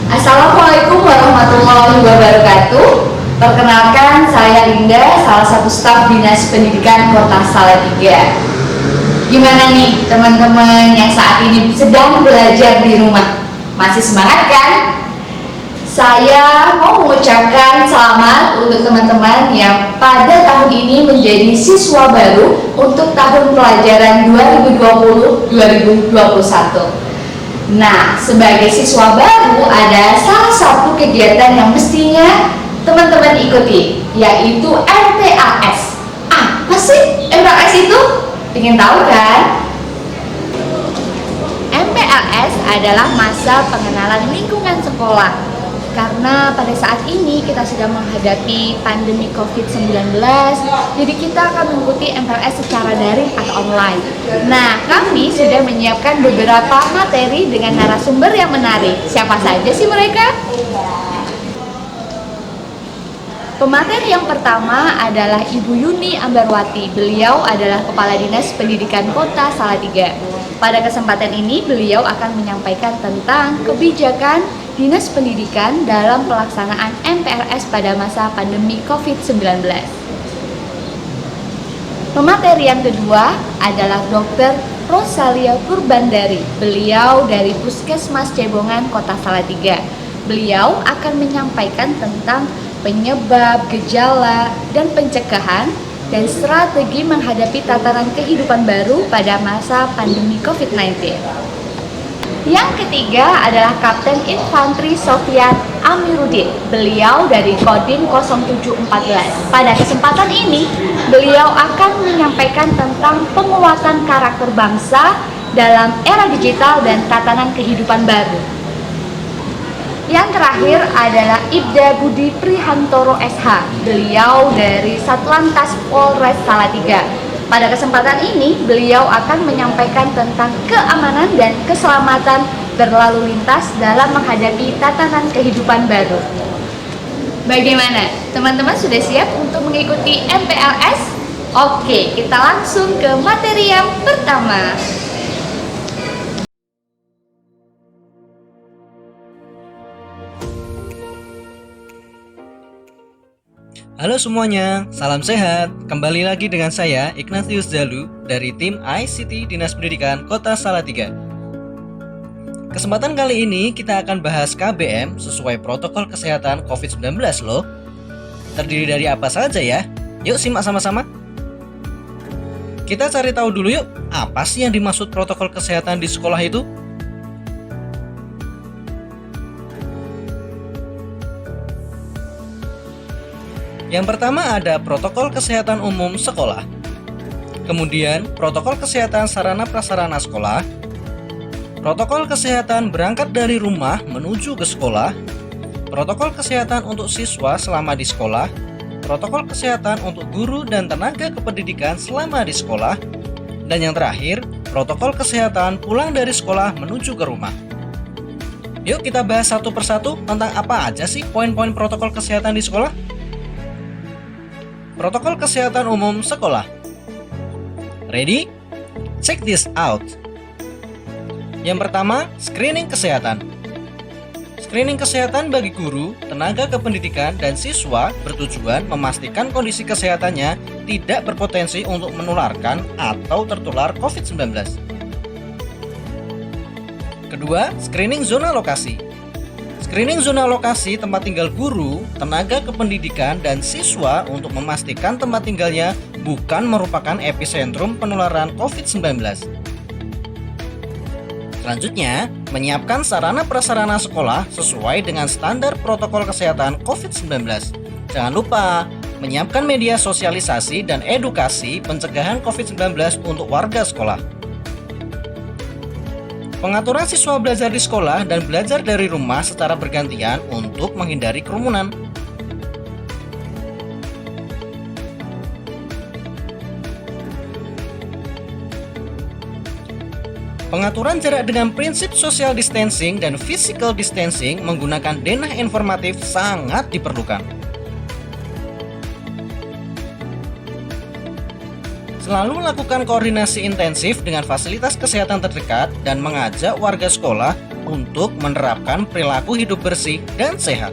Assalamualaikum warahmatullahi wabarakatuh. Perkenalkan, saya Linda, salah satu staf Dinas Pendidikan Kota Salatiga. Gimana nih teman-teman yang saat ini sedang belajar di rumah? Masih semangat kan? Saya mau mengucapkan selamat untuk teman-teman yang pada tahun ini menjadi siswa baru untuk tahun pelajaran 2020-2021. Nah, sebagai siswa baru ada salah satu kegiatan yang mestinya teman-teman ikuti, yaitu MPLS. Apa sih MPLS itu? Ingin tahu kan? MPLS adalah masa pengenalan lingkungan sekolah. Karena pada saat ini kita sedang menghadapi pandemi COVID-19, jadi kita akan mengikuti MPLS secara daring atau online. Nah, kami sudah menyiapkan beberapa materi dengan narasumber yang menarik. Siapa saja sih mereka? Pemateri yang pertama adalah Ibu Yuni Ambarwati. Beliau adalah Kepala Dinas Pendidikan Kota Salatiga. Pada kesempatan ini, beliau akan menyampaikan tentang kebijakan Dinas Pendidikan dalam pelaksanaan MPLS pada masa pandemi COVID-19. Pemateri yang kedua adalah Dr. Rosalia Purbandari. Beliau dari Puskesmas Cebongan, Kota Salatiga. Beliau akan menyampaikan tentang penyebab, gejala, dan pencegahan dan strategi menghadapi tatanan kehidupan baru pada masa pandemi COVID-19. Yang ketiga adalah Kapten Infanteri Sofian Amiruddin. Beliau dari Kodim 0714. Pada kesempatan ini, beliau akan menyampaikan tentang penguatan karakter bangsa dalam era digital dan tatanan kehidupan baru. Yang terakhir adalah Ibda Budi Prihantoro SH. Beliau dari Satlantas Polres Salatiga. Pada kesempatan ini, beliau akan menyampaikan tentang keamanan dan keselamatan berlalu lintas dalam menghadapi tatanan kehidupan baru. Bagaimana? Teman-teman sudah siap untuk mengikuti MPLS? Oke, kita langsung ke materi yang pertama. Halo semuanya, salam sehat. Kembali lagi dengan saya Ignatius Zalu dari tim ICT Dinas Pendidikan Kota Salatiga. Kesempatan kali ini kita akan bahas KBM sesuai protokol kesehatan COVID-19 loh. Terdiri dari apa saja ya? Yuk simak sama-sama. Kita cari tahu dulu yuk, apa sih yang dimaksud protokol kesehatan di sekolah itu? Yang pertama ada protokol kesehatan umum sekolah. Kemudian protokol kesehatan sarana prasarana sekolah. Protokol kesehatan berangkat dari rumah menuju ke sekolah. Protokol kesehatan untuk siswa selama di sekolah. Protokol kesehatan untuk guru dan tenaga kependidikan selama di sekolah. Dan yang terakhir, protokol kesehatan pulang dari sekolah menuju ke rumah. Yuk kita bahas satu persatu tentang apa aja sih poin-poin protokol kesehatan di sekolah. Protokol kesehatan umum sekolah. Ready? Check this out. Yang pertama, screening kesehatan. Screening kesehatan bagi guru, tenaga kependidikan, dan siswa bertujuan memastikan kondisi kesehatannya tidak berpotensi untuk menularkan atau tertular COVID-19. Kedua, screening zona lokasi. Screening zona lokasi tempat tinggal guru, tenaga kependidikan, dan siswa untuk memastikan tempat tinggalnya bukan merupakan epicentrum penularan COVID-19. Selanjutnya, menyiapkan sarana prasarana sekolah sesuai dengan standar protokol kesehatan COVID-19. Jangan lupa, menyiapkan media sosialisasi dan edukasi pencegahan COVID-19 untuk warga sekolah. Pengaturan siswa belajar di sekolah dan belajar dari rumah secara bergantian untuk menghindari kerumunan. Pengaturan jarak dengan prinsip social distancing dan physical distancing menggunakan denah informatif sangat diperlukan. Selalu melakukan koordinasi intensif dengan fasilitas kesehatan terdekat dan mengajak warga sekolah untuk menerapkan perilaku hidup bersih dan sehat.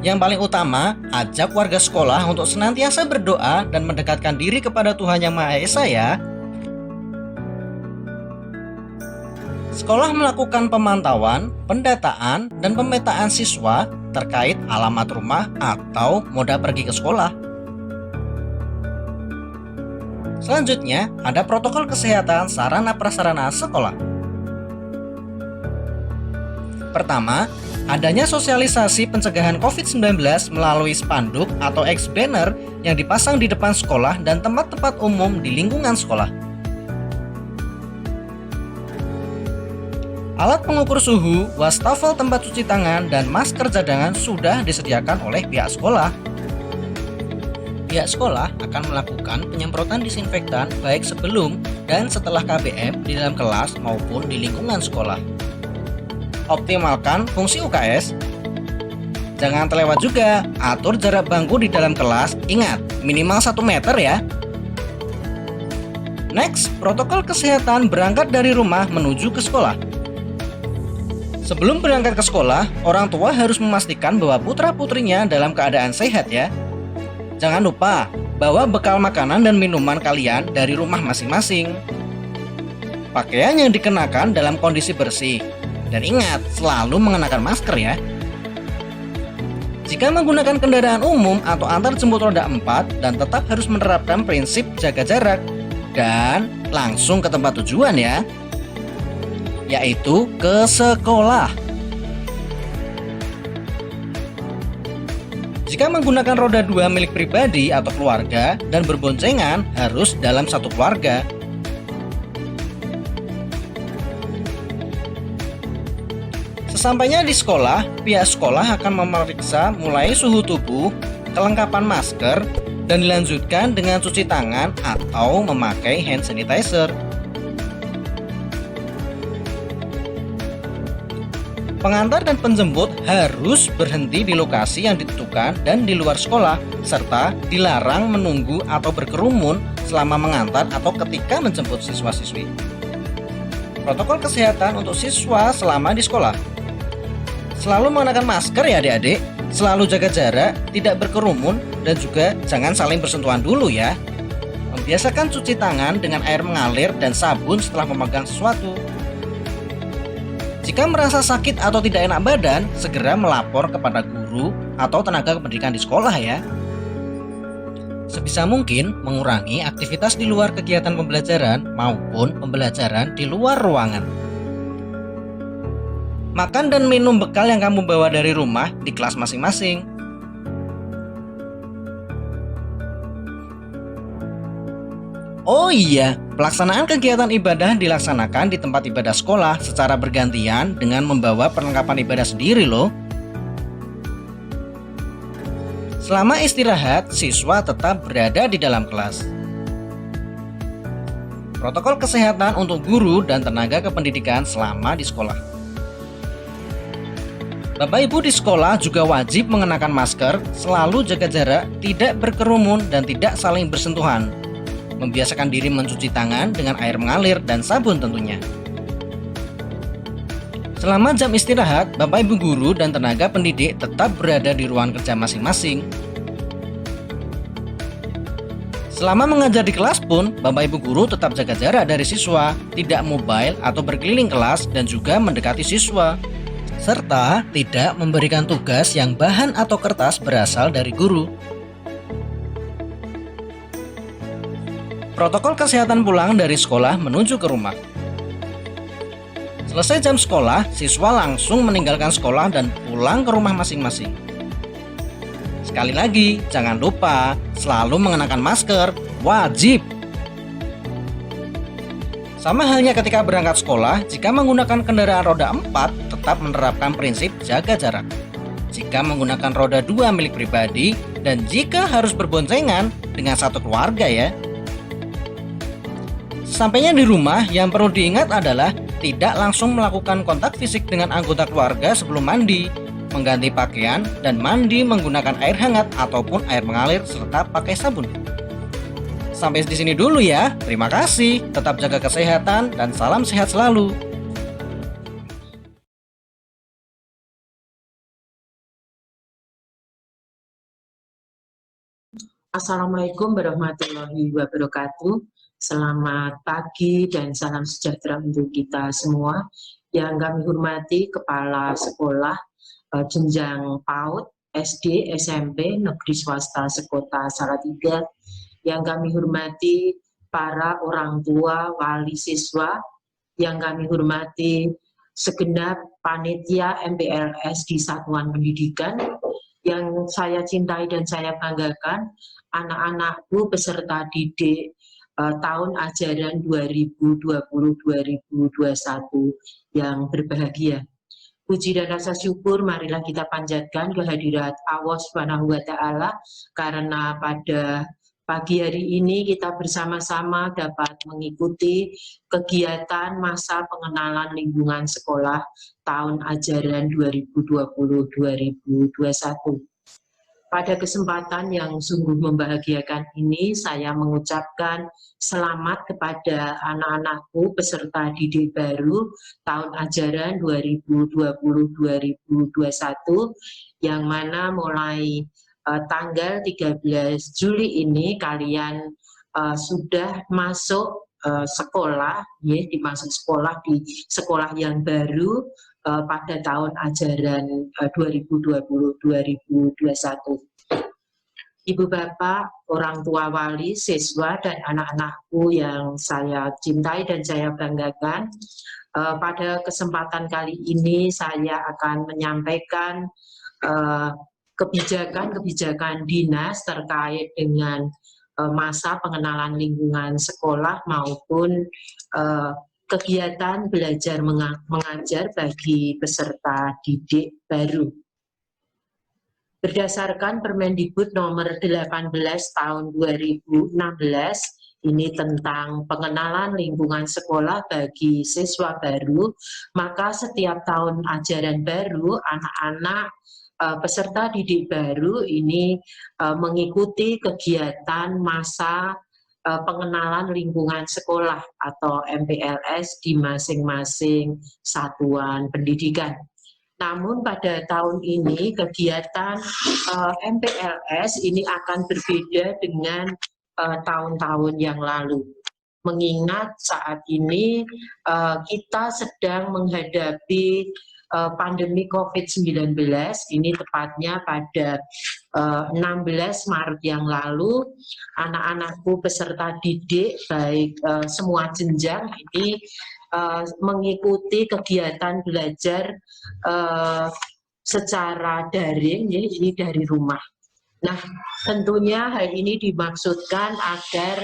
Yang paling utama, ajak warga sekolah untuk senantiasa berdoa dan mendekatkan diri kepada Tuhan Yang Maha Esa ya. Sekolah melakukan pemantauan, pendataan, dan pemetaan siswa terkait alamat rumah atau moda pergi ke sekolah. Selanjutnya, ada protokol kesehatan sarana prasarana sekolah. Pertama, adanya sosialisasi pencegahan COVID-19 melalui spanduk atau X-banner yang dipasang di depan sekolah dan tempat-tempat umum di lingkungan sekolah. Alat pengukur suhu, wastafel tempat cuci tangan, dan masker cadangan sudah disediakan oleh pihak sekolah. Pihak sekolah akan melakukan penyemprotan disinfektan baik sebelum dan setelah KBM di dalam kelas maupun di lingkungan sekolah. Optimalkan fungsi UKS. Jangan terlewat juga, atur jarak bangku di dalam kelas, ingat minimal 1 meter ya. Next, protokol kesehatan berangkat dari rumah menuju ke sekolah. Sebelum berangkat ke sekolah, orang tua harus memastikan bahwa putra-putrinya dalam keadaan sehat ya. Jangan lupa, bawa bekal makanan dan minuman kalian dari rumah masing-masing. Pakaian yang dikenakan dalam kondisi bersih. Dan ingat, selalu mengenakan masker ya. Jika menggunakan kendaraan umum atau antar jemput roda 4 dan tetap harus menerapkan prinsip jaga jarak dan langsung ke tempat tujuan ya, yaitu ke sekolah. Jika menggunakan roda 2 milik pribadi atau keluarga dan berboncengan harus dalam satu keluarga. Sesampainya di sekolah, pihak sekolah akan memeriksa mulai suhu tubuh, kelengkapan masker, dan dilanjutkan dengan cuci tangan atau memakai hand sanitizer. Pengantar dan penjemput harus berhenti di lokasi yang ditentukan dan di luar sekolah, serta dilarang menunggu atau berkerumun selama mengantar atau ketika menjemput siswa-siswi. Protokol kesehatan untuk siswa selama di sekolah. Selalu mengenakan masker ya adik-adik, selalu jaga jarak, tidak berkerumun, dan juga jangan saling bersentuhan dulu ya. Membiasakan cuci tangan dengan air mengalir dan sabun setelah memegang sesuatu. Jika merasa sakit atau tidak enak badan, segera melapor kepada guru atau tenaga pendidikan di sekolah ya. Sebisa mungkin mengurangi aktivitas di luar kegiatan pembelajaran maupun pembelajaran di luar ruangan. Makan dan minum bekal yang kamu bawa dari rumah di kelas masing-masing. Oh iya, pelaksanaan kegiatan ibadah dilaksanakan di tempat ibadah sekolah secara bergantian dengan membawa perlengkapan ibadah sendiri loh. Selama istirahat, siswa tetap berada di dalam kelas. Protokol kesehatan untuk guru dan tenaga kependidikan selama di sekolah. Bapak Ibu di sekolah juga wajib mengenakan masker, selalu jaga jarak, tidak berkerumun, dan tidak saling bersentuhan. Membiasakan diri mencuci tangan dengan air mengalir dan sabun tentunya. Selama jam istirahat, Bapak Ibu guru dan tenaga pendidik tetap berada di ruang kerja masing-masing. Selama mengajar di kelas pun, Bapak Ibu guru tetap jaga jarak dari siswa, tidak mobile atau berkeliling kelas dan juga mendekati siswa, serta tidak memberikan tugas yang bahan atau kertas berasal dari guru. Protokol kesehatan pulang dari sekolah menuju ke rumah. Selesai jam sekolah, siswa langsung meninggalkan sekolah dan pulang ke rumah masing-masing. Sekali lagi, jangan lupa selalu mengenakan masker, wajib. Sama halnya ketika berangkat sekolah, jika menggunakan kendaraan roda 4, tetap menerapkan prinsip jaga jarak. Jika menggunakan roda 2 milik pribadi, dan jika harus berboncengan dengan satu keluarga ya. Sampainya di rumah, yang perlu diingat adalah tidak langsung melakukan kontak fisik dengan anggota keluarga sebelum mandi, mengganti pakaian, dan mandi menggunakan air hangat ataupun air mengalir serta pakai sabun. Sampai di sini dulu ya. Terima kasih. Tetap jaga kesehatan dan salam sehat selalu. Assalamualaikum warahmatullahi wabarakatuh. Selamat pagi dan salam sejahtera untuk kita semua. Yang kami hormati Kepala Sekolah Jenjang PAUD, SD, SMP, Negeri Swasta Sekota Salatiga. Yang kami hormati para orang tua, wali siswa. Yang kami hormati segenap panitia MPLS di Satuan Pendidikan. Yang saya cintai dan saya banggakan, anak-anakku peserta didik tahun ajaran 2020-2021 yang berbahagia. Puji dan rasa syukur marilah kita panjatkan kehadirat Allah Subhanahu wa Ta'ala, karena pada pagi hari ini kita bersama-sama dapat mengikuti kegiatan masa pengenalan lingkungan sekolah tahun ajaran 2020-2021. Pada kesempatan yang sungguh membahagiakan ini, saya mengucapkan selamat kepada anak-anakku peserta didik baru tahun ajaran 2020-2021, yang mana mulai tanggal 13 Juli ini kalian sudah masuk sekolah, ya, dimasuk sekolah di sekolah yang baru pada tahun ajaran 2020-2021. Ibu Bapak, orang tua wali, siswa, dan anak-anakku yang saya cintai dan saya banggakan, pada kesempatan kali ini saya akan menyampaikan kebijakan-kebijakan dinas terkait dengan masa pengenalan lingkungan sekolah maupun kegiatan belajar mengajar bagi peserta didik baru. Berdasarkan Permendikbud nomor 18 tahun 2016, ini tentang pengenalan lingkungan sekolah bagi siswa baru, maka setiap tahun ajaran baru, anak-anak peserta didik baru ini mengikuti kegiatan masa pengenalan lingkungan sekolah atau MPLS di masing-masing satuan pendidikan. Namun pada tahun ini kegiatan MPLS ini akan berbeda dengan tahun-tahun yang lalu. Mengingat saat ini kita sedang menghadapi pandemi COVID-19, ini tepatnya pada 16 Maret yang lalu, anak-anakku peserta didik baik semua jenjang ini mengikuti kegiatan belajar secara daring, ya, ini dari rumah. Nah, tentunya hal ini dimaksudkan agar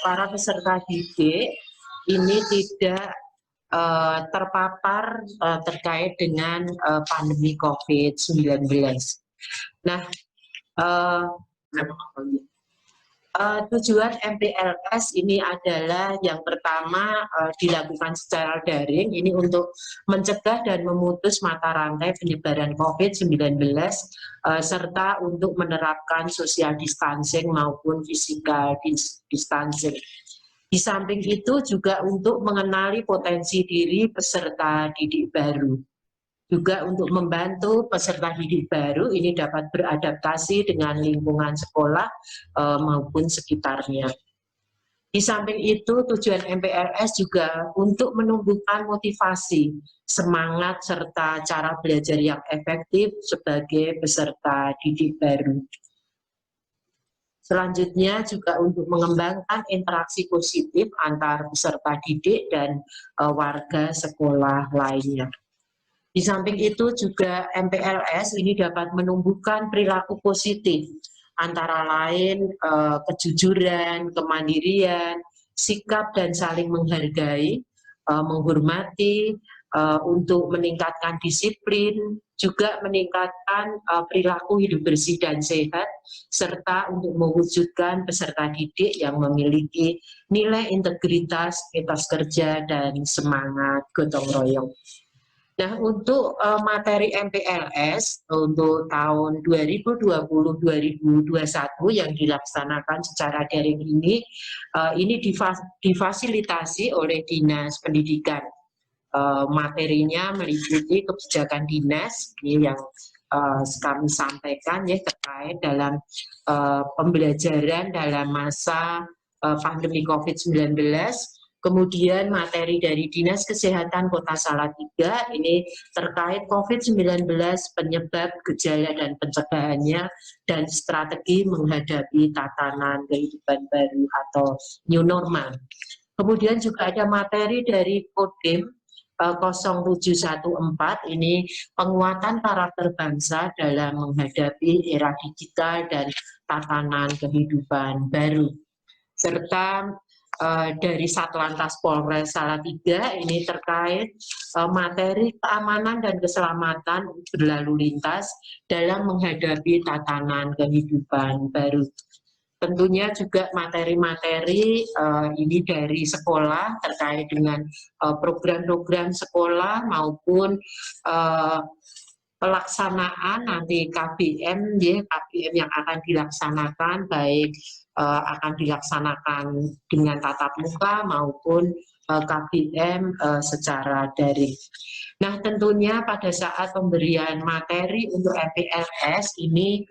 para peserta didik ini tidak terpapar terkait dengan pandemi COVID-19. Nah, tujuan MPLS ini adalah yang pertama dilakukan secara daring, ini untuk mencegah dan memutus mata rantai penyebaran COVID-19 serta untuk menerapkan social distancing maupun physical distancing. Di samping itu juga untuk mengenali potensi diri peserta didik baru. Juga untuk membantu peserta didik baru ini dapat beradaptasi dengan lingkungan sekolah maupun sekitarnya. Di samping itu tujuan MPLS juga untuk menumbuhkan motivasi, semangat, serta cara belajar yang efektif sebagai peserta didik baru. Selanjutnya juga untuk mengembangkan interaksi positif antar peserta didik dan warga sekolah lainnya. Di samping itu juga MPLS ini dapat menumbuhkan perilaku positif, antara lain kejujuran, kemandirian, sikap dan saling menghargai, menghormati, untuk meningkatkan disiplin, juga meningkatkan perilaku hidup bersih dan sehat, serta untuk mewujudkan peserta didik yang memiliki nilai integritas, etos kerja, dan semangat gotong royong. Nah, untuk materi MPLS untuk tahun 2020-2021 yang dilaksanakan secara daring ini difasilitasi oleh Dinas Pendidikan. Materinya meliputi kebijakan dinas yang kami sampaikan ya terkait dalam pembelajaran dalam masa pandemi COVID-19. Kemudian materi dari Dinas Kesehatan Kota Salatiga ini terkait COVID-19, penyebab, gejala, dan pencegahannya, dan strategi menghadapi tatanan kehidupan baru atau new normal. Kemudian juga ada materi dari Kodim 0714 ini penguatan karakter bangsa dalam menghadapi era digital dan tatanan kehidupan baru. Serta dari Satlantas Polres Salatiga ini terkait materi keamanan dan keselamatan berlalu lintas dalam menghadapi tatanan kehidupan baru. Tentunya juga materi-materi ini dari sekolah terkait dengan program-program sekolah maupun pelaksanaan nanti KBM, ya, KBM yang akan dilaksanakan baik akan dilaksanakan dengan tatap muka maupun KBM secara daring. Nah, tentunya pada saat pemberian materi untuk MPLS ini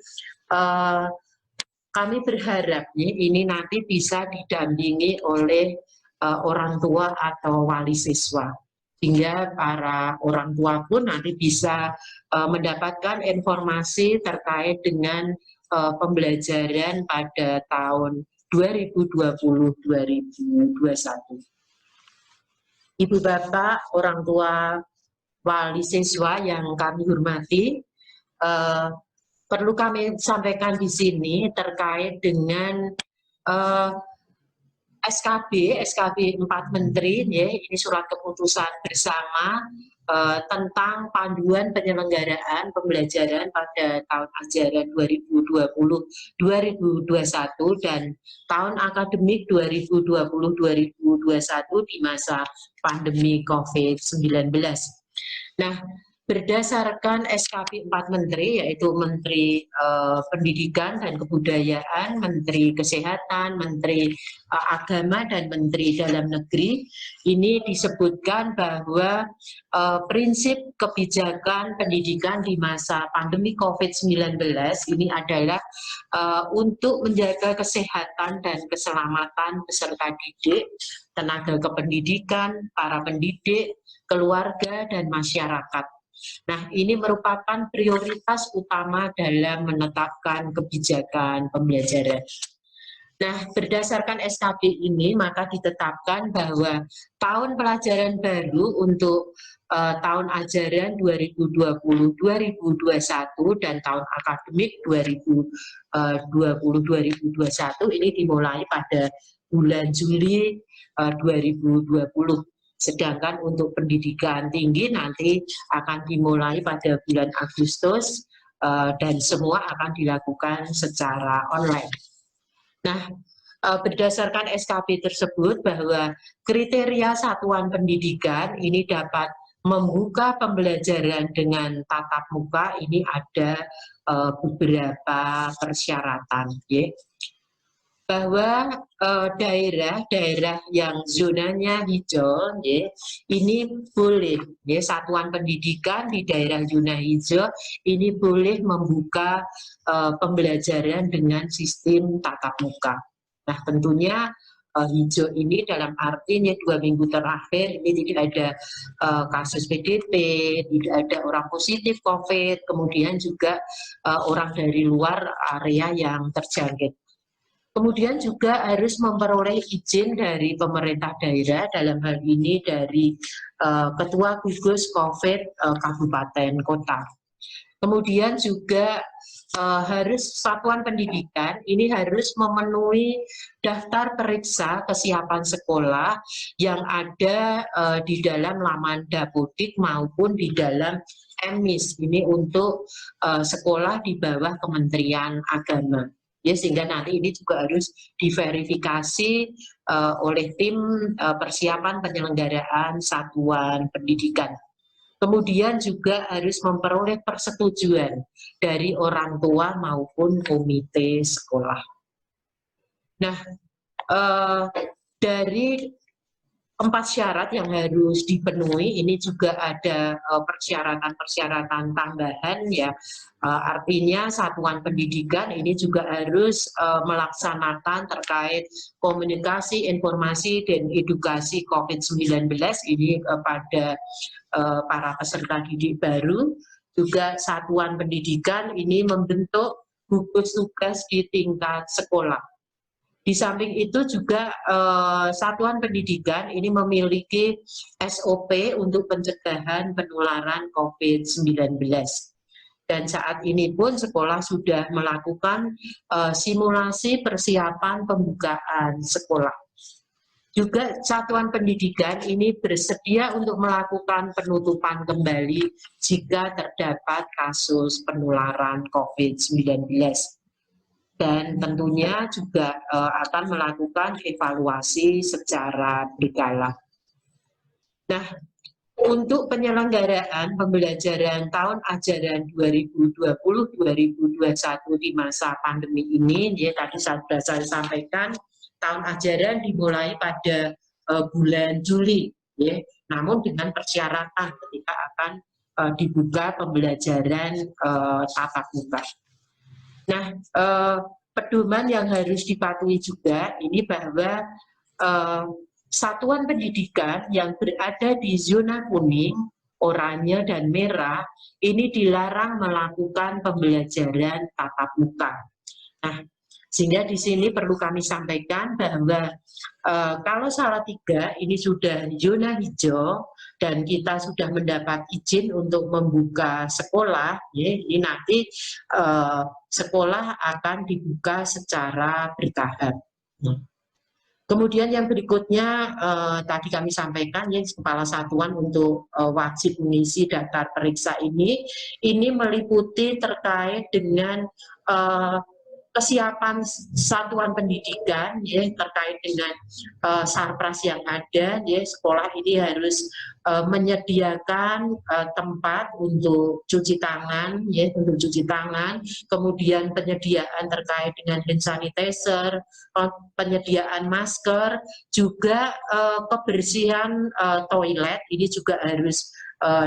kami berharap ini nanti bisa didampingi oleh orang tua atau wali siswa, sehingga para orang tua pun nanti bisa mendapatkan informasi terkait dengan pembelajaran pada tahun 2020-2021. Ibu Bapak, orang tua wali siswa yang kami hormati, perlu kami sampaikan di sini terkait dengan SKB 4 Menteri, ya, ini surat keputusan bersama tentang panduan penyelenggaraan pembelajaran pada tahun ajaran 2020-2021 dan tahun akademik 2020-2021 di masa pandemi COVID-19. Nah, berdasarkan SKB 4 Menteri, yaitu Menteri Pendidikan dan Kebudayaan, Menteri Kesehatan, Menteri Agama, dan Menteri Dalam Negeri, ini disebutkan bahwa prinsip kebijakan pendidikan di masa pandemi COVID-19 ini adalah untuk menjaga kesehatan dan keselamatan peserta didik, tenaga kependidikan, para pendidik, keluarga, dan masyarakat. Nah, ini merupakan prioritas utama dalam menetapkan kebijakan pembelajaran. Nah, berdasarkan SKB ini, maka ditetapkan bahwa tahun pelajaran baru untuk tahun ajaran 2020-2021 dan tahun akademik 2020-2021 ini dimulai pada bulan Juli 2020. Sedangkan untuk pendidikan tinggi nanti akan dimulai pada bulan Agustus dan semua akan dilakukan secara online. Nah, berdasarkan SKB tersebut bahwa kriteria satuan pendidikan ini dapat membuka pembelajaran dengan tatap muka ini ada beberapa persyaratan, ya. Bahwa daerah-daerah yang zonanya hijau, ya, ini boleh, ya, satuan pendidikan di daerah zona hijau ini boleh membuka pembelajaran dengan sistem tatap muka. Nah, tentunya hijau ini dalam artinya 2 minggu terakhir ini tidak ada kasus PDP, tidak ada orang positif COVID, kemudian juga orang dari luar area yang terjangkit. Kemudian juga harus memperoleh izin dari pemerintah daerah, dalam hal ini dari Ketua Gugus COVID Kabupaten Kota. Kemudian juga harus satuan pendidikan ini harus memenuhi daftar periksa kesiapan sekolah yang ada di dalam laman Dapodik maupun di dalam MIS, ini untuk sekolah di bawah Kementerian Agama. Ya, sehingga nanti ini juga harus diverifikasi oleh tim persiapan penyelenggaraan satuan pendidikan. Kemudian juga harus memperoleh persetujuan dari orang tua maupun komite sekolah. Nah, dari 4 syarat yang harus dipenuhi, ini juga ada persyaratan-persyaratan tambahan ya. Artinya satuan pendidikan ini juga harus melaksanakan terkait komunikasi, informasi, dan edukasi COVID-19 ini pada para peserta didik baru. Juga satuan pendidikan ini membentuk gugus tugas di tingkat sekolah. Di samping itu juga satuan pendidikan ini memiliki SOP untuk pencegahan penularan COVID-19. Dan saat ini pun sekolah sudah melakukan simulasi persiapan pembukaan sekolah. Juga satuan pendidikan ini bersedia untuk melakukan penutupan kembali jika terdapat kasus penularan COVID-19. Dan tentunya juga akan melakukan evaluasi secara berkala. Nah, untuk penyelenggaraan pembelajaran tahun ajaran 2020-2021 di masa pandemi ini, ya tadi sudah saya sampaikan, tahun ajaran dimulai pada bulan Juli, ya. Namun dengan persyaratan ketika akan dibuka pembelajaran tatap muka. Nah, pedoman yang harus dipatuhi juga ini bahwa satuan pendidikan yang berada di zona kuning, oranye, dan merah ini dilarang melakukan pembelajaran tatap muka. Nah, sehingga di sini perlu kami sampaikan bahwa kalau Salatiga ini sudah zona hijau dan kita sudah mendapat izin untuk membuka sekolah, ya, ini nanti sekolah akan dibuka secara bertahap. Kemudian yang berikutnya tadi kami sampaikan, ya, kepala satuan untuk wajib mengisi daftar periksa ini meliputi terkait dengan kesiapan satuan pendidikan, ya, terkait dengan sarpras yang ada, ya, sekolah ini harus menyediakan tempat untuk cuci tangan, ya, untuk cuci tangan, kemudian penyediaan terkait dengan hand sanitizer, penyediaan masker, juga kebersihan toilet ini juga harus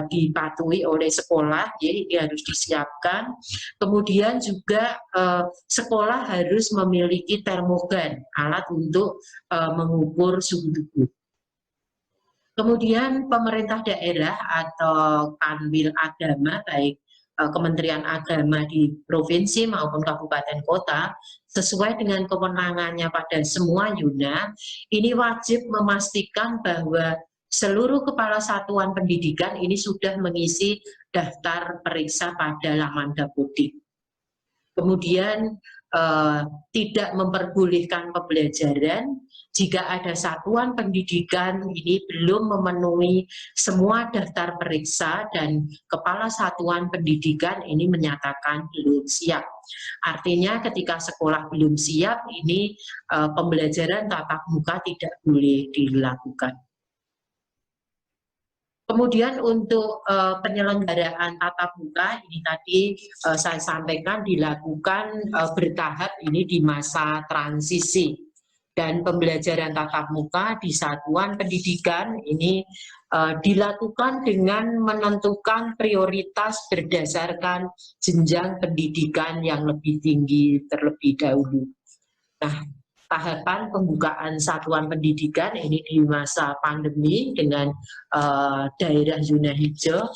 dipatuhi oleh sekolah, jadi ini harus disiapkan. Kemudian juga sekolah harus memiliki termogan, alat untuk mengukur suhu tubuh. Kemudian pemerintah daerah atau kanwil agama, baik Kementerian Agama di provinsi maupun kabupaten kota, sesuai dengan kewenangannya pada semua yuna, ini wajib memastikan bahwa seluruh kepala satuan pendidikan ini sudah mengisi daftar periksa pada laman Dapodik. Kemudian tidak memperbolehkan pembelajaran jika ada satuan pendidikan ini belum memenuhi semua daftar periksa dan kepala satuan pendidikan ini menyatakan belum siap. Artinya ketika sekolah belum siap, ini pembelajaran tatap muka tidak boleh dilakukan. Kemudian untuk penyelenggaraan tatap muka ini tadi saya sampaikan dilakukan bertahap ini di masa transisi, dan pembelajaran tatap muka di satuan pendidikan ini dilakukan dengan menentukan prioritas berdasarkan jenjang pendidikan yang lebih tinggi terlebih dahulu. Nah, tahapan pembukaan satuan pendidikan ini di masa pandemi dengan daerah zona hijau.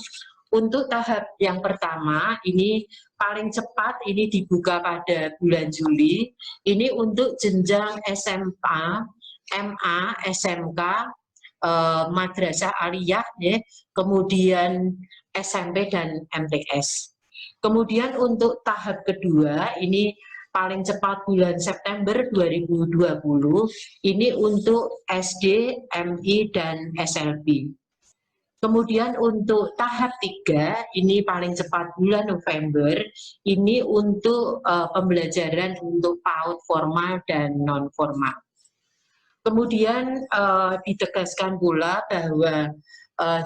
Untuk tahap yang pertama ini paling cepat ini dibuka pada bulan Juli. Ini untuk jenjang SMA, MA, SMK, madrasah aliyah, ya, kemudian SMP dan MTS. Kemudian untuk tahap kedua ini paling cepat bulan September 2020, ini untuk SD, MI, dan SLB. Kemudian untuk tahap 3, ini paling cepat bulan November, ini untuk pembelajaran untuk PAUD formal dan non-formal. Kemudian ditegaskan pula bahwa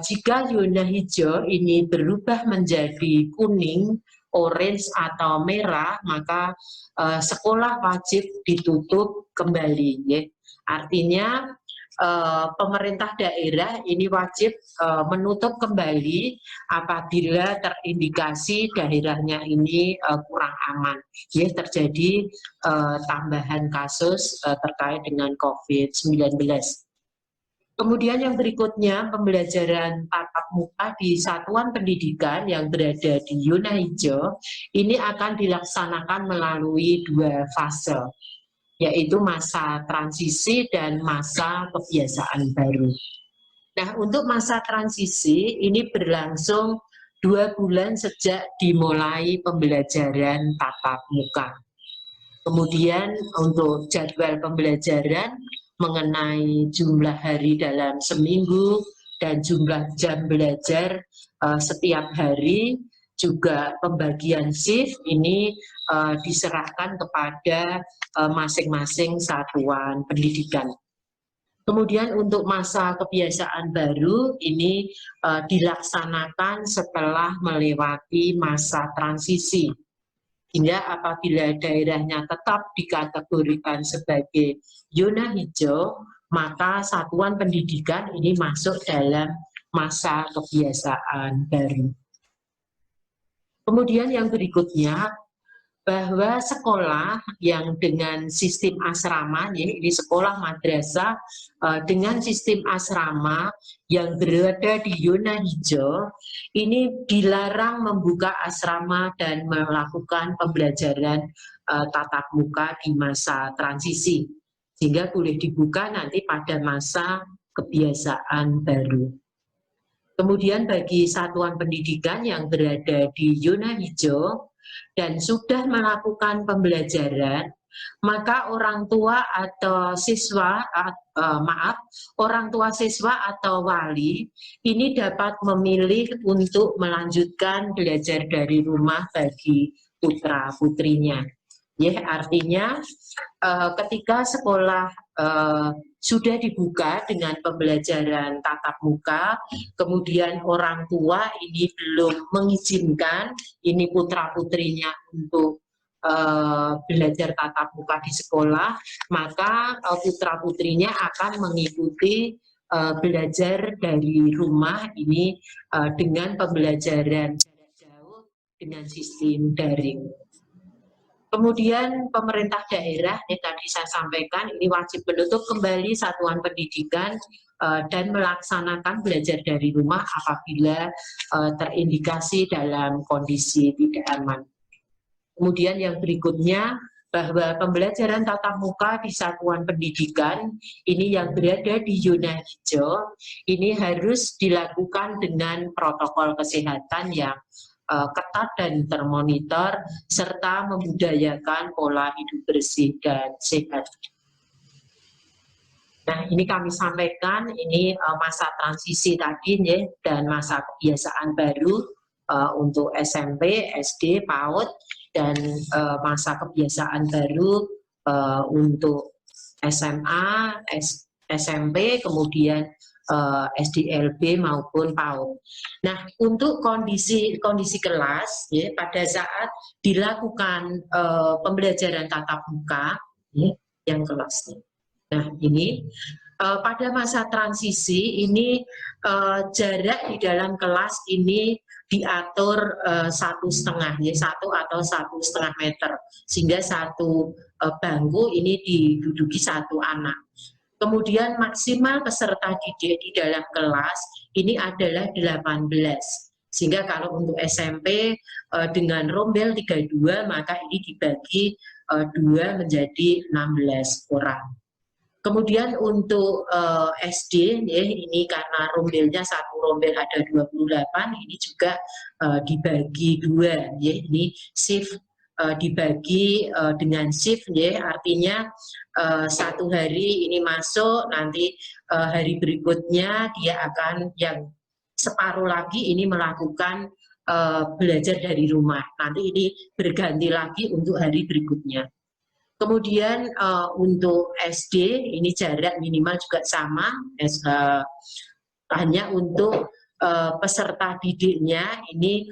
jika zona hijau ini berubah menjadi kuning, orange atau merah, maka sekolah wajib ditutup kembali. Ya. Artinya pemerintah daerah ini wajib menutup kembali apabila terindikasi daerahnya ini kurang aman. Ya, terjadi tambahan kasus terkait dengan COVID-19. Kemudian yang berikutnya, pembelajaran tatap muka di satuan pendidikan yang berada di zona hijau ini akan dilaksanakan melalui 2 fase, yaitu masa transisi dan masa kebiasaan baru. Nah, untuk masa transisi ini berlangsung 2 bulan sejak dimulai pembelajaran tatap muka. Kemudian untuk jadwal pembelajaran mengenai jumlah hari dalam seminggu dan jumlah jam belajar setiap hari, juga pembagian shift ini diserahkan kepada masing-masing satuan pendidikan. Kemudian untuk masa kebiasaan baru ini dilaksanakan setelah melewati masa transisi. Hingga apabila daerahnya tetap dikategorikan sebagai zona hijau, maka satuan pendidikan ini masuk dalam masa kebiasaan baru. Kemudian yang berikutnya, bahwa sekolah yang dengan sistem asrama, ini sekolah madrasah dengan sistem asrama yang berada di zona hijau, ini dilarang membuka asrama dan melakukan pembelajaran tatap muka di masa transisi, sehingga boleh dibuka nanti pada masa kebiasaan baru. Kemudian bagi satuan pendidikan yang berada di zona hijau dan sudah melakukan pembelajaran, maka orang tua atau siswa, orang tua siswa atau wali ini dapat memilih untuk melanjutkan belajar dari rumah bagi putra-putrinya. Ya, artinya ketika sekolah sudah dibuka dengan pembelajaran tatap muka, kemudian orang tua ini belum mengizinkan ini putra-putrinya untuk belajar tatap muka di sekolah, maka putra-putrinya akan mengikuti belajar dari rumah ini dengan pembelajaran jarak jauh dengan sistem daring. Kemudian pemerintah daerah, yang tadi saya sampaikan, ini wajib menutup kembali satuan pendidikan dan melaksanakan belajar dari rumah apabila terindikasi dalam kondisi tidak aman. Kemudian yang berikutnya, bahwa pembelajaran tatap muka di satuan pendidikan ini yang berada di zona hijau, ini harus dilakukan dengan protokol kesehatan yang ketat dan termonitor, serta membudayakan pola hidup bersih dan sehat. Nah, ini kami sampaikan, ini masa transisi tadi ya, dan masa kebiasaan baru untuk SMP, SD, PAUD, dan masa kebiasaan baru untuk SMA, SMP, kemudian SDLB maupun PAUD. Nah, untuk kondisi kelas ya, pada saat dilakukan pembelajaran tatap muka ya, yang kelasnya. Nah, ini pada masa transisi ini jarak di dalam kelas ini diatur 1,5 ya, 1 atau 1,5 meter, sehingga satu bangku ini diduduki satu anak. Kemudian maksimal peserta didik di dalam kelas ini adalah 18. Sehingga kalau untuk SMP dengan rombel 32, maka ini dibagi 2 menjadi 16 orang. Kemudian untuk SD, ya, ini karena rombelnya satu rombel ada 28, ini juga dibagi 2, ya, ini shift dibagi dengan shift, ya, artinya satu hari ini masuk, nanti hari berikutnya dia akan yang separuh lagi ini melakukan belajar dari rumah. Nanti ini berganti lagi untuk hari berikutnya. Kemudian untuk SD ini jarak minimal juga sama, hanya untuk peserta didiknya ini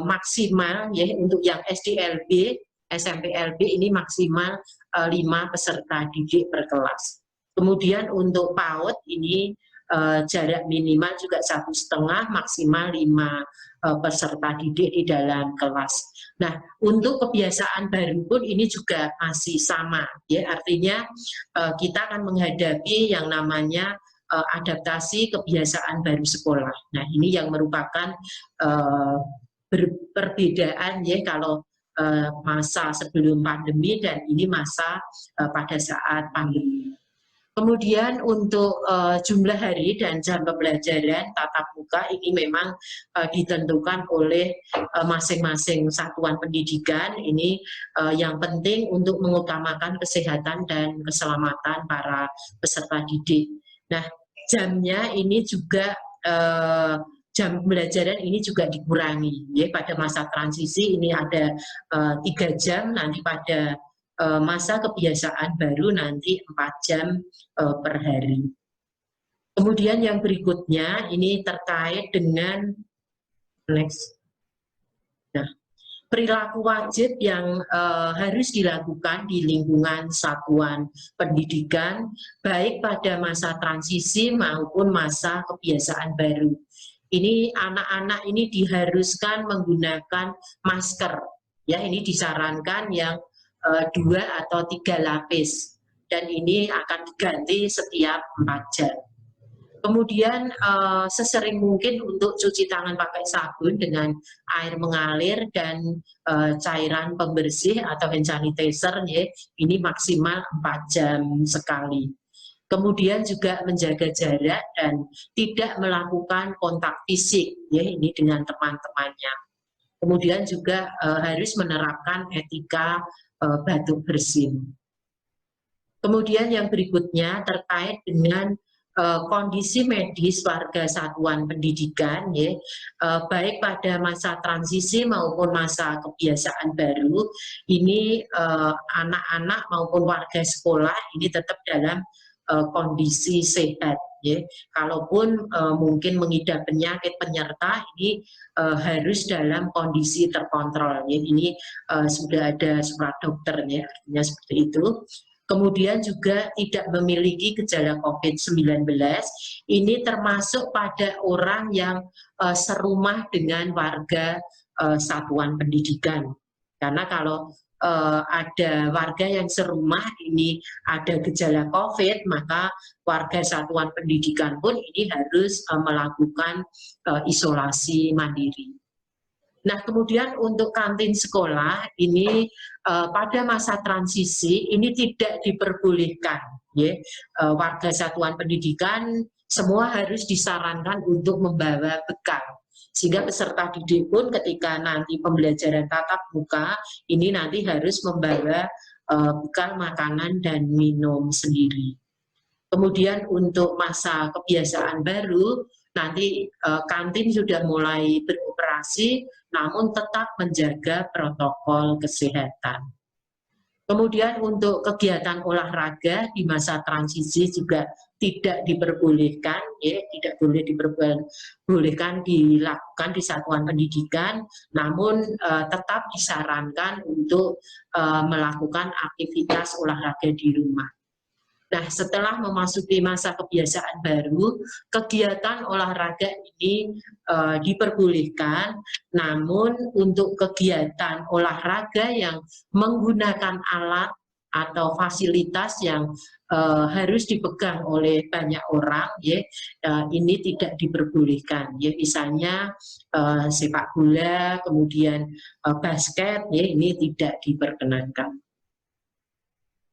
maksimal ya, untuk yang SDLB, SMPLB ini maksimal 5 peserta didik per kelas. Kemudian untuk PAUD ini jarak minimal juga 1,5 maksimal 5 peserta didik di dalam kelas. Nah, untuk kebiasaan baru pun ini juga masih sama ya, artinya kita akan menghadapi yang namanya adaptasi kebiasaan baru sekolah. Nah, ini yang merupakan perbedaan ya, kalau masa sebelum pandemi dan ini masa pada saat pandemi. Kemudian untuk jumlah hari dan jam pembelajaran tatap muka ini memang ditentukan oleh masing-masing satuan pendidikan. Ini yang penting untuk mengutamakan kesehatan dan keselamatan para peserta didik. Nah, jamnya ini juga jam pembelajaran ini juga dikurangi ya, pada masa transisi ini ada 3 jam, nanti pada masa kebiasaan baru nanti 4 jam per hari. Kemudian yang berikutnya ini terkait dengan next. Nah, perilaku wajib yang harus dilakukan di lingkungan satuan pendidikan baik pada masa transisi maupun masa kebiasaan baru. Ini anak-anak ini diharuskan menggunakan masker ya, ini disarankan yang 2 atau 3 lapis dan ini akan diganti setiap 4 jam. Kemudian sesering mungkin untuk cuci tangan pakai sabun dengan air mengalir dan cairan pembersih atau hand sanitizer ya, ini maksimal 4 jam sekali. Kemudian juga menjaga jarak dan tidak melakukan kontak fisik ya, ini dengan teman-temannya. Kemudian juga harus menerapkan etika batuk bersin. Kemudian yang berikutnya terkait dengan kondisi medis warga satuan pendidikan ya, baik pada masa transisi maupun masa kebiasaan baru, ini anak-anak maupun warga sekolah ini tetap dalam kondisi sehat ya. Kalaupun mungkin mengidap penyakit penyerta ini harus dalam kondisi terkontrol ya. Ini sudah ada surat dokter ya, artinya seperti itu. Kemudian juga tidak memiliki gejala COVID-19, ini termasuk pada orang yang serumah dengan warga satuan pendidikan. Karena kalau ada warga yang serumah ini ada gejala COVID, maka warga satuan pendidikan pun ini harus melakukan isolasi mandiri. Nah, kemudian untuk kantin sekolah ini pada masa transisi ini tidak diperbolehkan ya, warga satuan pendidikan semua harus disarankan untuk membawa bekal, sehingga peserta didik pun ketika nanti pembelajaran tatap muka ini nanti harus membawa bekal makanan dan minum sendiri. Kemudian untuk masa kebiasaan baru nanti kantin sudah mulai beroperasi namun tetap menjaga protokol kesehatan. Kemudian untuk kegiatan olahraga di masa transisi juga tidak diperbolehkan, ya, tidak boleh diperbolehkan dilakukan di satuan pendidikan, namun tetap disarankan untuk melakukan aktivitas olahraga di rumah. Nah, setelah memasuki masa kebiasaan baru, kegiatan olahraga ini diperbolehkan, namun untuk kegiatan olahraga yang menggunakan alat atau fasilitas yang harus dipegang oleh banyak orang, ya, ini tidak diperbolehkan. Ya, misalnya sepak bola, kemudian basket, ya, ini tidak diperkenankan.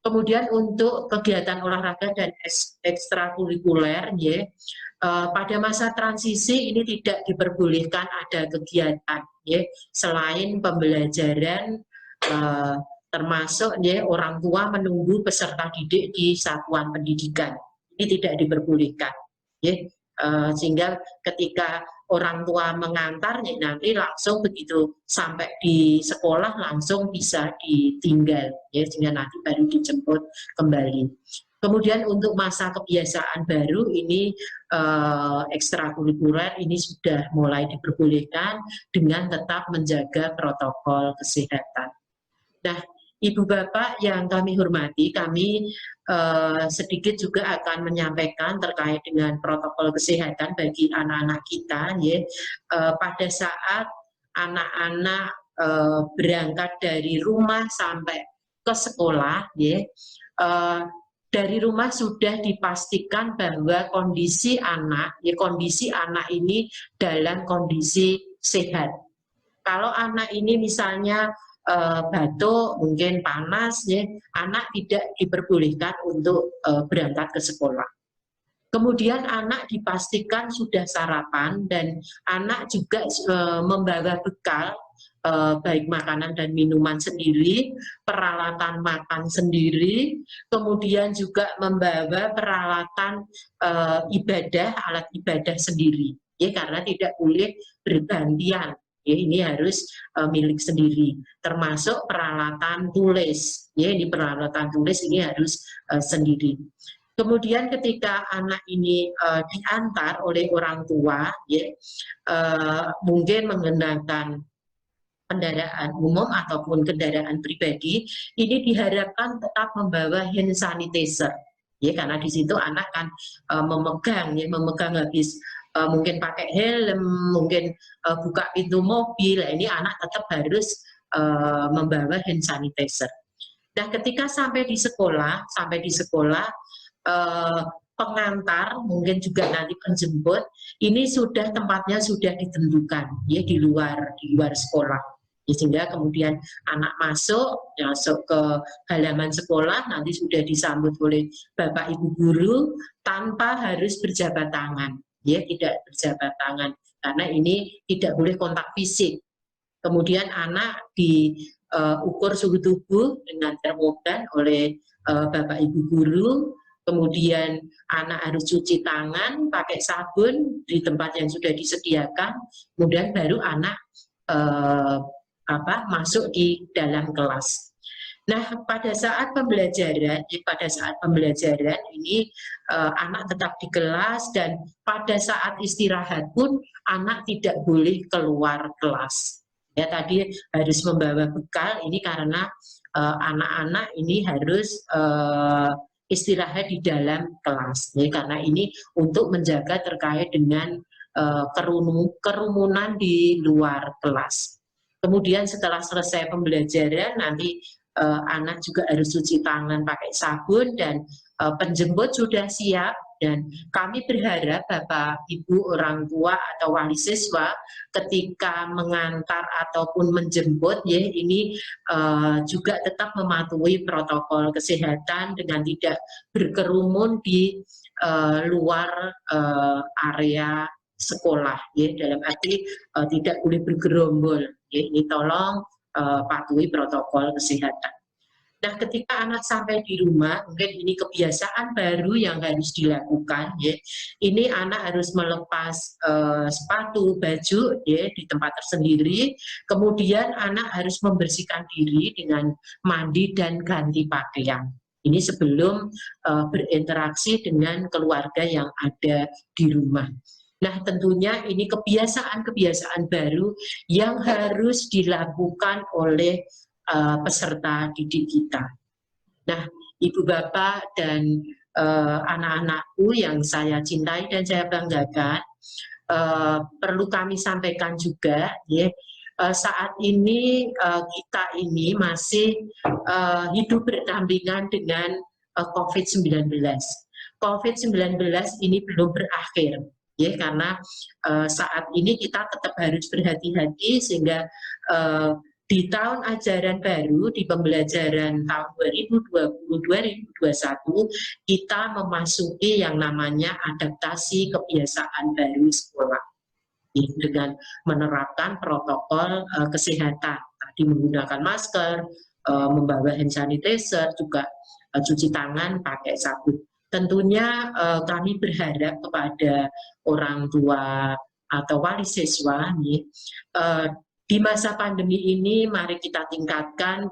Kemudian untuk kegiatan olahraga dan ekstrakurikuler, ya, pada masa transisi ini tidak diperbolehkan ada kegiatan, ya, selain pembelajaran, termasuk ya, orang tua menunggu peserta didik di satuan pendidikan, ini tidak diperbolehkan, ya, sehingga ketika orang tua mengantar, ya nanti langsung begitu sampai di sekolah langsung bisa ditinggal, ya sehingga nanti baru dijemput kembali. Kemudian untuk masa kebiasaan baru ini ekstrakurikuler ini sudah mulai diperbolehkan dengan tetap menjaga protokol kesehatan. Nah, Ibu Bapak yang kami hormati, kami sedikit juga akan menyampaikan terkait dengan protokol kesehatan bagi anak-anak kita, ya. Pada saat anak-anak berangkat dari rumah sampai ke sekolah, ya, dari rumah sudah dipastikan bahwa kondisi anak ini dalam kondisi sehat. Kalau anak ini misalnya batuk, mungkin panas, ya, anak tidak diperbolehkan untuk berangkat ke sekolah. Kemudian anak dipastikan sudah sarapan dan anak juga membawa bekal, baik makanan dan minuman sendiri, peralatan makan sendiri, kemudian juga membawa peralatan ibadah, alat ibadah sendiri, ya, karena tidak boleh bergantian. Ya, ini harus milik sendiri, termasuk peralatan tulis. Ya, ini peralatan tulis ini harus sendiri. Kemudian ketika anak ini diantar oleh orang tua, ya, mungkin menggunakan kendaraan umum ataupun kendaraan pribadi, ini diharapkan tetap membawa hand sanitizer. Ya, karena di situ anak kan memegang habis mungkin pakai helm, mungkin buka pintu mobil, ini anak tetap harus membawa hand sanitizer. Nah, ketika sampai di sekolah, pengantar, mungkin juga nanti penjemput, ini sudah tempatnya sudah ditentukan, ya, di luar sekolah. Ya, sehingga kemudian anak masuk ke halaman sekolah, nanti sudah disambut oleh Bapak Ibu guru tanpa harus berjabat tangan. Ya, tidak berjabat tangan karena ini tidak boleh kontak fisik. Kemudian anak diukur suhu tubuh dengan termogan oleh Bapak Ibu guru. Kemudian anak harus cuci tangan pakai sabun di tempat yang sudah disediakan. Kemudian baru anak masuk di dalam kelas. Nah, pada saat pembelajaran ini anak tetap di kelas, dan pada saat istirahat pun anak tidak boleh keluar kelas. Ya, tadi harus membawa bekal ini karena anak-anak ini harus istirahat di dalam kelas. Ya, karena ini untuk menjaga terkait dengan kerumunan di luar kelas. Kemudian setelah selesai pembelajaran nanti anak juga harus cuci tangan pakai sabun, dan penjemput sudah siap, dan kami berharap Bapak Ibu orang tua atau wali siswa ketika mengantar ataupun menjemput, ya, ini juga tetap mematuhi protokol kesehatan dengan tidak berkerumun di luar area sekolah, ya, dalam arti tidak boleh bergerombol, ya, ini tolong patuhi protokol kesehatan. Nah, ketika anak sampai di rumah, mungkin ini kebiasaan baru yang harus dilakukan, ya. Ini anak harus melepas sepatu, baju, ya, di tempat tersendiri. Kemudian anak harus membersihkan diri dengan mandi dan ganti pakaian. Ini sebelum berinteraksi dengan keluarga yang ada di rumah. Nah, tentunya ini kebiasaan-kebiasaan baru yang harus dilakukan oleh peserta didik kita. Nah, Ibu Bapak dan anak-anakku yang saya cintai dan saya banggakan, perlu kami sampaikan juga, ya, saat ini kita ini masih hidup berdampingan dengan COVID-19. COVID-19 ini belum berakhir. Ya, karena saat ini kita tetap harus berhati-hati sehingga di tahun ajaran baru, di pembelajaran tahun 2020-2021, kita memasuki yang namanya adaptasi kebiasaan baru sekolah. Dengan menerapkan protokol kesehatan, tadi menggunakan masker, membawa hand sanitizer, juga cuci tangan pakai sabun. Tentunya kami berharap kepada orang tua atau wali siswa nih, di masa pandemi ini mari kita tingkatkan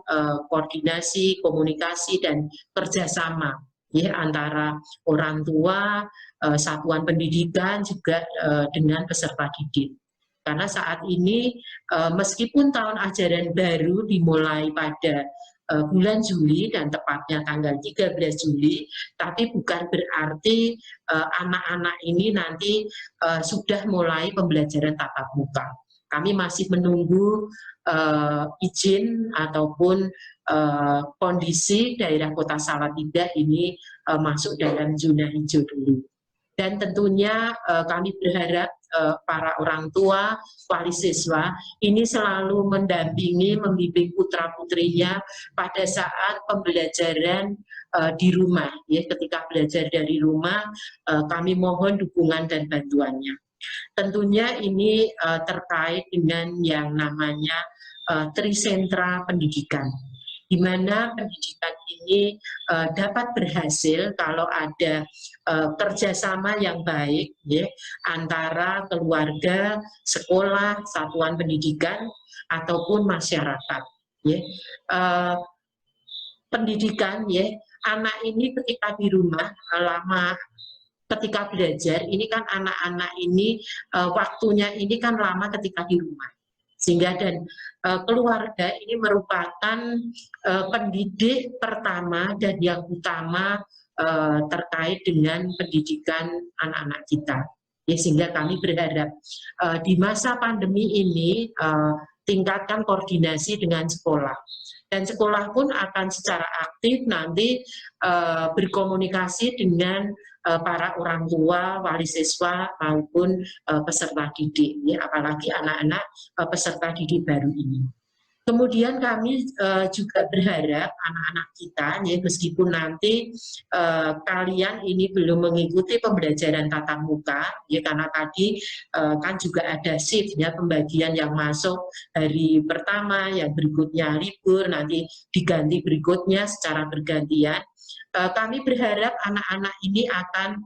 koordinasi, komunikasi, dan kerjasama ya antara orang tua, satuan pendidikan juga dengan peserta didik. Karena saat ini meskipun tahun ajaran baru dimulai pada bulan Juli dan tepatnya tanggal 13 Juli, tapi bukan berarti anak-anak ini nanti sudah mulai pembelajaran tatap muka. Kami masih menunggu izin ataupun kondisi daerah Kota Salatiga ini masuk dalam zona hijau dulu. Dan tentunya kami berharap para orang tua, wali siswa ini selalu mendampingi, membimbing putra-putrinya pada saat pembelajaran di rumah. Ya, ketika belajar dari rumah, kami mohon dukungan dan bantuannya. Tentunya ini terkait dengan yang namanya trisentra pendidikan, di mana pendidikan ini dapat berhasil kalau ada kerjasama yang baik ya, antara keluarga, sekolah, satuan pendidikan, ataupun masyarakat. Ya. Pendidikan, ya, anak ini ketika di rumah lama, ketika belajar, ini kan anak-anak ini waktunya ini kan lama ketika di rumah. Sehingga dan keluarga ini merupakan pendidik pertama dan yang utama terkait dengan pendidikan anak-anak kita. Ya, sehingga kami berharap di masa pandemi ini tingkatkan koordinasi dengan sekolah. Dan sekolah pun akan secara aktif nanti berkomunikasi dengan para orang tua, wali siswa maupun peserta didik, ya, apalagi anak-anak peserta didik baru ini. Kemudian kami juga berharap anak-anak kita, ya, meskipun nanti kalian ini belum mengikuti pembelajaran tatap muka, ya, karena tadi kan juga ada shift, ya, pembagian yang masuk hari pertama, yang berikutnya libur, nanti diganti berikutnya secara bergantian. Kami berharap anak-anak ini akan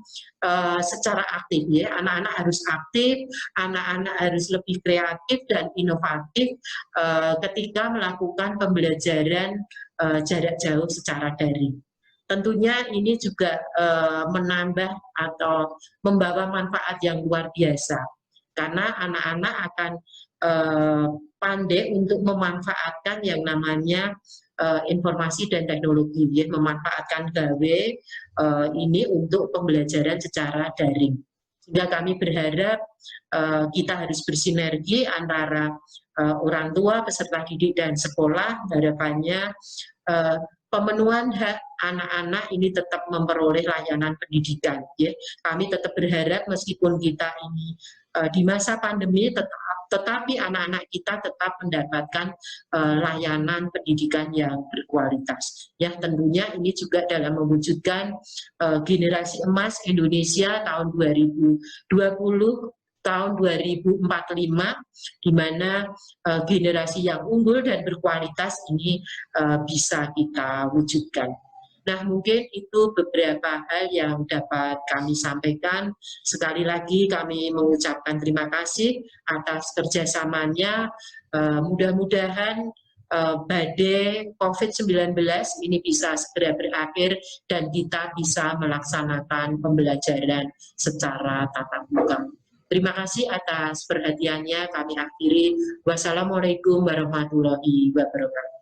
secara aktif, ya, anak-anak harus aktif, anak-anak harus lebih kreatif dan inovatif ketika melakukan pembelajaran jarak jauh secara daring. Tentunya ini juga menambah atau membawa manfaat yang luar biasa, karena anak-anak akan pandai untuk memanfaatkan yang namanya informasi dan teknologi, ya, memanfaatkan gawe ini untuk pembelajaran secara daring. Sehingga kami berharap kita harus bersinergi antara orang tua, peserta didik, dan sekolah. Harapannya pemenuhan hak anak-anak ini tetap memperoleh layanan pendidikan. Ya. Kami tetap berharap meskipun kita ini di masa pandemi tetapi anak-anak kita tetap mendapatkan layanan pendidikan yang berkualitas. Ya, tentunya ini juga dalam mewujudkan generasi emas Indonesia tahun 2020, tahun 2045, di mana generasi yang unggul dan berkualitas ini bisa kita wujudkan. Nah, mungkin itu beberapa hal yang dapat kami sampaikan. Sekali lagi kami mengucapkan terima kasih atas kerjasamanya. Mudah-mudahan badai COVID-19 ini bisa segera berakhir dan kita bisa melaksanakan pembelajaran secara tatap muka. Terima kasih atas perhatiannya. Kami akhiri. Wassalamualaikum warahmatullahi wabarakatuh.